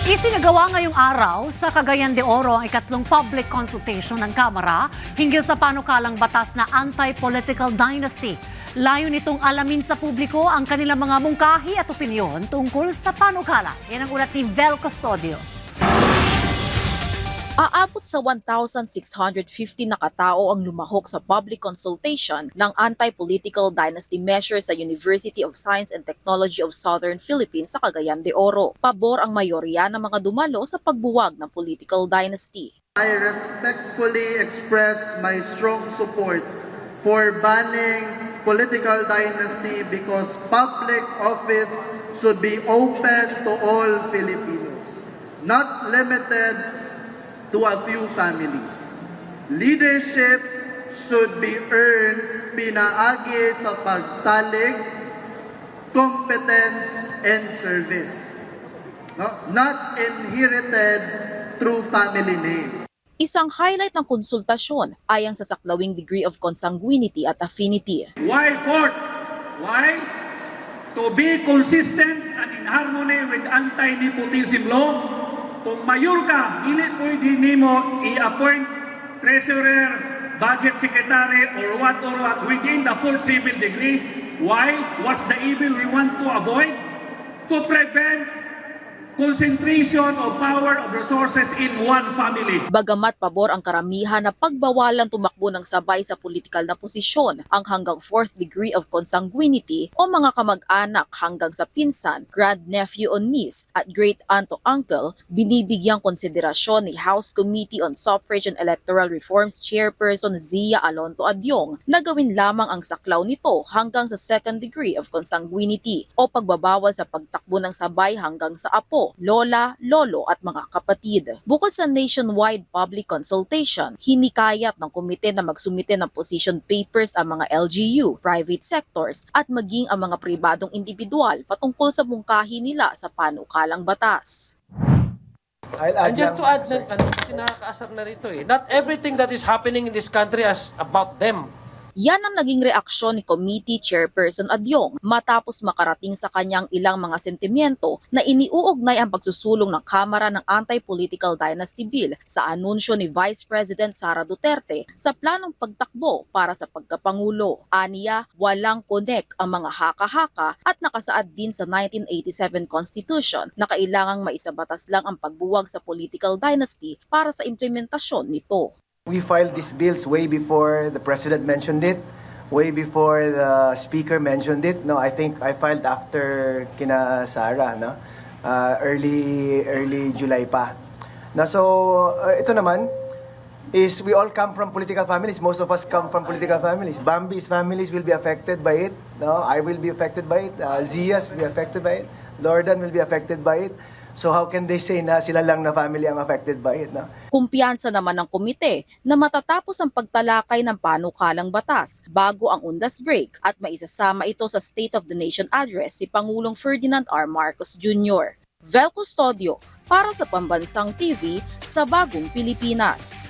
Isinagawa ngayong araw sa Cagayan de Oro ang ikatlong public consultation ng Kamara hinggil sa panukalang batas na anti-political dynasty. Layo nitong alamin sa publiko ang kanilang mga mungkahi at opinyon tungkol sa panukala. Yan ang ulat ni Vel Custodio. Aabot sa 1,650 na katao ang lumahok sa public consultation ng anti-political dynasty measure sa University of Science and Technology of Southern Philippines sa Cagayan de Oro. Pabor ang mayorya ng mga dumalo sa pagbuwag ng political dynasty. I respectfully express my strong support for banning political dynasty because public office should be open to all Filipinos, not limited to a few families. Leadership should be earned pinaagi sa pagsalig, competence, and service. No? Not inherited through family name. Isang highlight ng konsultasyon ay ang sasaklawing degree of consanguinity at affinity. Why fourth? Why? To be consistent and in harmony with anti-nepotism law. Kung mayor ka, dili pwede nimo i-appoint treasurer, budget secretary, or what within the full civil degree. Why? What's the evil we want to avoid? To prevent concentration of power of resources in one family. Bagamat pabor ang karamihan na pagbawalan tumakbo ng sabay sa politikal na posisyon, ang hanggang 4th degree of consanguinity o mga kamag-anak hanggang sa pinsan, grandnephew o niece at great aunt o uncle, binibigyang konsiderasyon ni House Committee on Suffrage and Electoral Reforms Chairperson Zia Alonto Adyong na gawin lamang ang saklaw nito hanggang sa 2nd degree of consanguinity o pagbabawal sa pagtakbo ng sabay hanggang sa apo, lola, lolo at mga kapatid. Bukod sa nationwide public consultation, hinikayat ng komite na magsumite ng position papers ang mga LGU, private sectors at maging ang mga pribadong individual patungkol sa mungkahi nila sa panukalang batas. And just to add, kasi nakakaasar na rito not everything that is happening in this country is about them. Yan ang naging reaksyon ni Committee Chairperson Adyong matapos makarating sa kanyang ilang mga sentimiento na iniuugnay ang pagsusulong ng Kamara ng Anti-Political Dynasty Bill sa anunsyo ni Vice President Sara Duterte sa planong pagtakbo para sa pagkapangulo. Aniya, walang connect ang mga haka-haka at nakasaad din sa 1987 Constitution na kailangang maisabatas lang ang pagbuwag sa political dynasty para sa implementasyon nito. We filed these bills way before the President mentioned it, way before the Speaker mentioned it. No, I think I filed after kina Sara, no? Early July pa. Na so ito naman is we all come from political families. Most of us come from political families. Bambi's families will be affected by it. No, I will be affected by it. Zia's will be affected by it. Lordan will be affected by it. So how can they say na sila lang na family ang affected by it? No? Kumpiyansa naman ng komite na matatapos ang pagtalakay ng panukalang batas bago ang undas break at maisasama ito sa State of the Nation Address si Pangulong Ferdinand R. Marcos Jr. Vel Custodio para sa Pambansang TV sa Bagong Pilipinas.